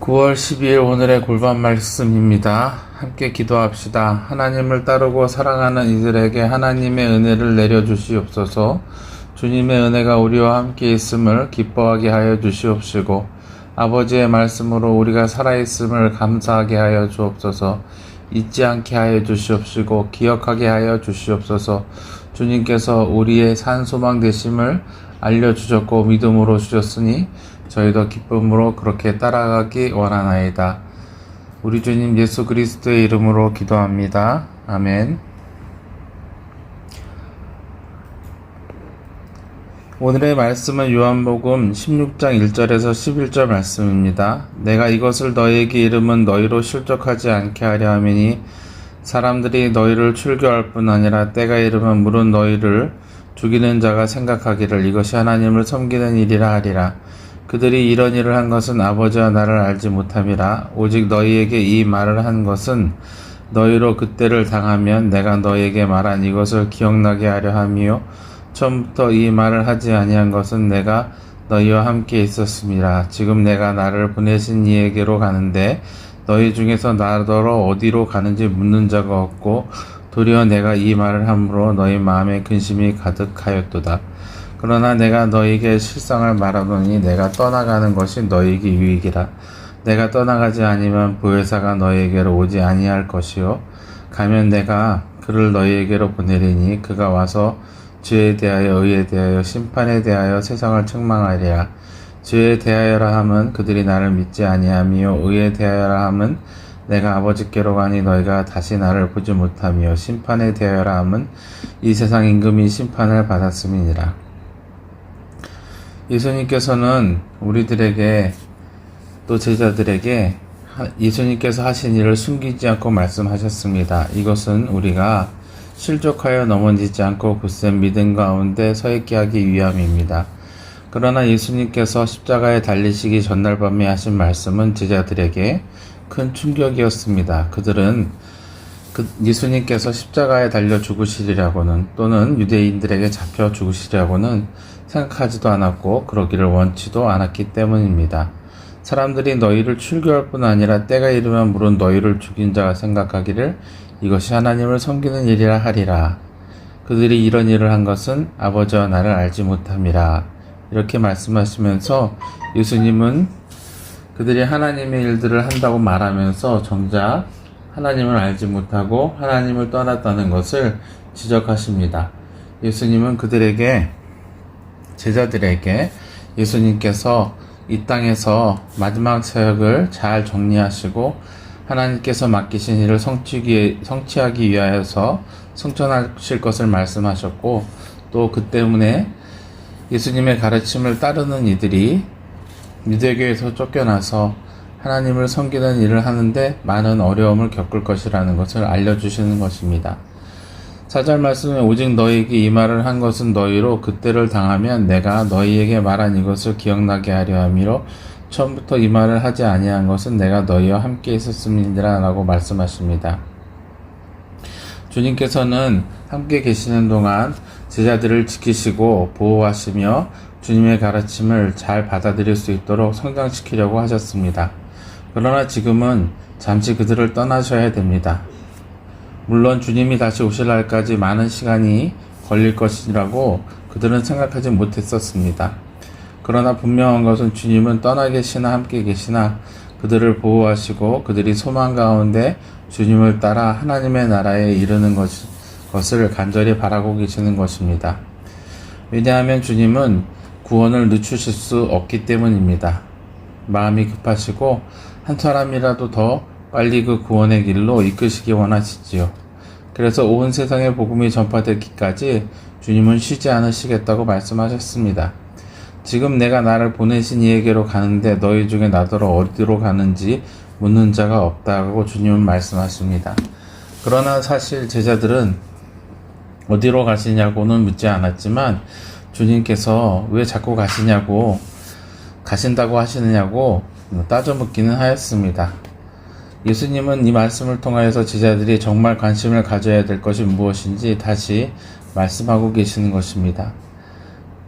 9월 12일 오늘의 골반 말씀입니다. 함께 기도합시다. 하나님을 따르고 사랑하는 이들에게 하나님의 은혜를 내려주시옵소서. 주님의 은혜가 우리와 함께 있음을 기뻐하게 하여 주시옵시고, 아버지의 말씀으로 우리가 살아있음을 감사하게 하여 주옵소서. 잊지 않게 하여 주시옵시고 기억하게 하여 주시옵소서. 주님께서 우리의 산소망 되심을 알려주셨고 믿음으로 주셨으니 저희도 기쁨으로 그렇게 따라가기 원하나이다. 우리 주님 예수 그리스도의 이름으로 기도합니다. 아멘. 오늘의 말씀은 요한복음 16장 1절에서 11절 말씀입니다. 내가 이것을 너희에게 이름은 너희로 실족하지 않게 하려 함이니 사람들이 너희를 출교할 뿐 아니라 때가 이르면 물은 너희를 죽이는 자가 생각하기를 이것이 하나님을 섬기는 일이라 하리라. 그들이 이런 일을 한 것은 아버지와 나를 알지 못함이라. 오직 너희에게 이 말을 한 것은 너희로 그때를 당하면 내가 너희에게 말한 이것을 기억나게 하려 함이요 처음부터 이 말을 하지 아니한 것은 내가 너희와 함께 있었음이라. 지금 내가 나를 보내신 이에게로 가는데 너희 중에서 나더러 어디로 가는지 묻는 자가 없고 도리어 내가 이 말을 함으로 너희 마음에 근심이 가득하였도다. 그러나 내가 너희에게 실상을 말하노니 내가 떠나가는 것이 너희에게 유익이라. 내가 떠나가지 아니면 보혜사가 너희에게로 오지 아니할 것이요 가면 내가 그를 너희에게로 보내리니 그가 와서 죄에 대하여 의에 대하여 심판에 대하여 세상을 책망하리라. 죄에 대하여라 함은 그들이 나를 믿지 아니하며 의에 대하여라 함은 내가 아버지께로 가니 너희가 다시 나를 보지 못하며 심판에 대하여라 함은 이 세상 임금이 심판을 받았음이니라. 예수님께서는 우리들에게 또 제자들에게 예수님께서 하신 일을 숨기지 않고 말씀하셨습니다. 이것은 우리가 실족하여 넘어지지 않고 굳센 믿음 가운데 서 있게 하기 위함입니다. 그러나 예수님께서 십자가에 달리시기 전날 밤에 하신 말씀은 제자들에게 큰 충격이었습니다. 그들은 예수님께서 십자가에 달려 죽으시리라고는 또는 유대인들에게 잡혀 죽으시리라고는 생각하지도 않았고 그러기를 원치도 않았기 때문입니다. 사람들이 너희를 출교할 뿐 아니라 때가 이르면 물은 너희를 죽인 자가 생각하기를 이것이 하나님을 섬기는 일이라 하리라. 그들이 이런 일을 한 것은 아버지와 나를 알지 못함이라. 이렇게 말씀하시면서 예수님은 그들이 하나님의 일들을 한다고 말하면서 정작 하나님을 알지 못하고 하나님을 떠났다는 것을 지적하십니다. 예수님은 제자들에게 예수님께서 이 땅에서 마지막 사역을 잘 정리하시고 하나님께서 맡기신 일을 성취하기 위하여서 성천하실 것을 말씀하셨고 또 그 때문에 예수님의 가르침을 따르는 이들이 유대교에서 쫓겨나서 하나님을 섬기는 일을 하는데 많은 어려움을 겪을 것이라는 것을 알려주시는 것입니다. 4절 말씀에 오직 너희에게 이 말을 한 것은 너희로 그때를 당하면 내가 너희에게 말한 이것을 기억나게 하려 함이로 처음부터 이 말을 하지 아니한 것은 내가 너희와 함께 있었음이니라 라고 말씀하십니다. 주님께서는 함께 계시는 동안 제자들을 지키시고 보호하시며 주님의 가르침을 잘 받아들일 수 있도록 성장시키려고 하셨습니다. 그러나 지금은 잠시 그들을 떠나셔야 됩니다. 물론 주님이 다시 오실 날까지 많은 시간이 걸릴 것이라고 그들은 생각하지 못했었습니다. 그러나 분명한 것은 주님은 떠나 계시나 함께 계시나 그들을 보호하시고 그들이 소망 가운데 주님을 따라 하나님의 나라에 이르는 것을 간절히 바라고 계시는 것입니다. 왜냐하면 주님은 구원을 늦추실 수 없기 때문입니다. 마음이 급하시고 한 사람이라도 더 빨리 그 구원의 길로 이끄시기 원하시지요. 그래서 온 세상에 복음이 전파되기까지 주님은 쉬지 않으시겠다고 말씀하셨습니다. 지금 내가 나를 보내신 이에게로 가는데 너희 중에 나더러 어디로 가는지 묻는 자가 없다고 주님은 말씀하십니다. 그러나 사실 제자들은 어디로 가시냐고는 묻지 않았지만 주님께서 왜 자꾸 가신다고 하시느냐고 따져 묻기는 하였습니다. 예수님은 이 말씀을 통하여서 제자들이 정말 관심을 가져야 될 것이 무엇인지 다시 말씀하고 계시는 것입니다.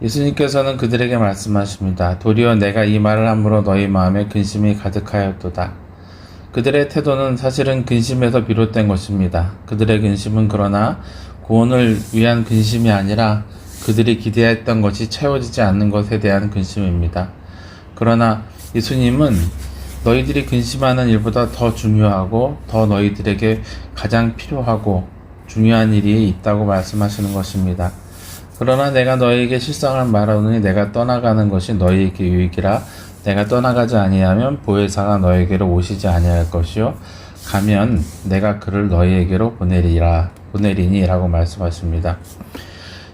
예수님께서는 그들에게 말씀하십니다. 도리어 내가 이 말을 함으로 너희 마음에 근심이 가득하였도다. 그들의 태도는 사실은 근심에서 비롯된 것입니다. 그들의 근심은 그러나 구원을 위한 근심이 아니라 그들이 기대했던 것이 채워지지 않는 것에 대한 근심입니다. 그러나 예수님은 너희들이 근심하는 일보다 더 중요하고 더 너희들에게 가장 필요하고 중요한 일이 있다고 말씀하시는 것입니다. 그러나 내가 너희에게 실상을 말하노니 내가 떠나가는 것이 너희에게 유익이라. 내가 떠나가지 아니하면 보혜사가 너희에게로 오시지 아니할 것이요 가면 내가 그를 너희에게로 보내리니 라고 말씀하십니다.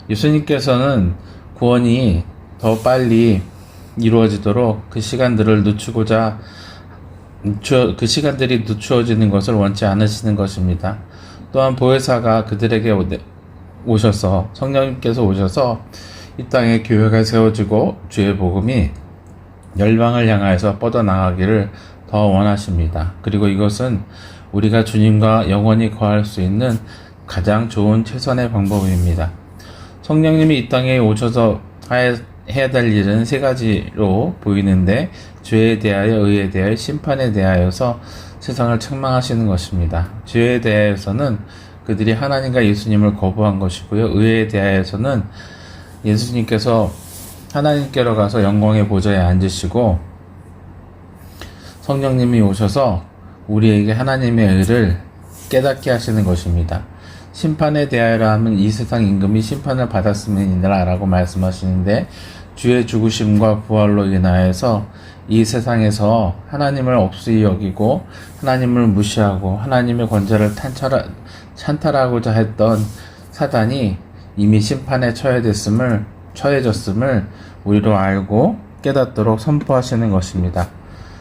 예수님께서는 구원이 더 빨리 이루어지도록 그 시간들을 그 시간들이 늦추어지는 것을 원치 않으시는 것입니다. 또한 보혜사가 그들에게 오셔서 성령님께서 오셔서 이 땅에 교회가 세워지고 주의 복음이 열방을 향하여서 뻗어나가기를 더 원하십니다. 그리고 이것은 우리가 주님과 영원히 거할 수 있는 가장 좋은 최선의 방법입니다. 성령님이 이 땅에 오셔서 해야 될 일은 세 가지로 보이는데 죄에 대하여, 의에 대하여, 심판에 대하여서 세상을 책망하시는 것입니다. 죄에 대하여서는 그들이 하나님과 예수님을 거부한 것이고요. 의에 대하여서는 예수님께서 하나님께로 가서 영광의 보좌에 앉으시고 성령님이 오셔서 우리에게 하나님의 의를 깨닫게 하시는 것입니다. 심판에 대하여라 하면 이 세상 임금이 심판을 받았음이니라 라고 말씀하시는데 주의 죽으심과 부활로 인하여서 이 세상에서 하나님을 없이 여기고 하나님을 무시하고 하나님의 권세를 찬탈하고자 했던 사단이 이미 심판에 처해졌음을 우리로 알고 깨닫도록 선포하시는 것입니다.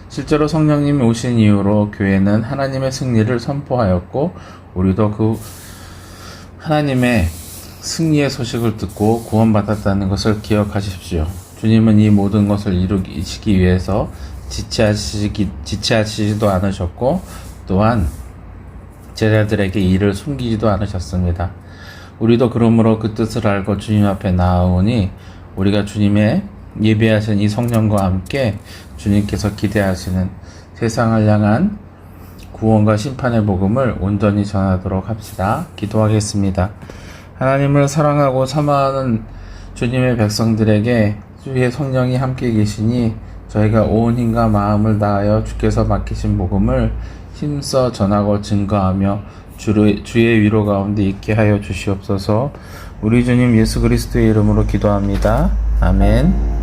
실제로 성령님이 오신 이후로 교회는 하나님의 승리를 선포하였고 우리도 그 하나님의 승리의 소식을 듣고 구원받았다는 것을 기억하십시오. 주님은 이 모든 것을 이루시기 위해서 지체하시지도 않으셨고 또한 제자들에게 이를 숨기지도 않으셨습니다. 우리도 그러므로 그 뜻을 알고 주님 앞에 나아오니 우리가 주님의 예배하신 이 성령과 함께 주님께서 기대하시는 세상을 향한 구원과 심판의 복음을 온전히 전하도록 합시다. 기도하겠습니다. 하나님을 사랑하고 사모하는 주님의 백성들에게 주의 성령이 함께 계시니 저희가 온 힘과 마음을 다하여 주께서 맡기신 복음을 힘써 전하고 증거하며 주의 위로 가운데 있게 하여 주시옵소서. 우리 주님 예수 그리스도의 이름으로 기도합니다. 아멘.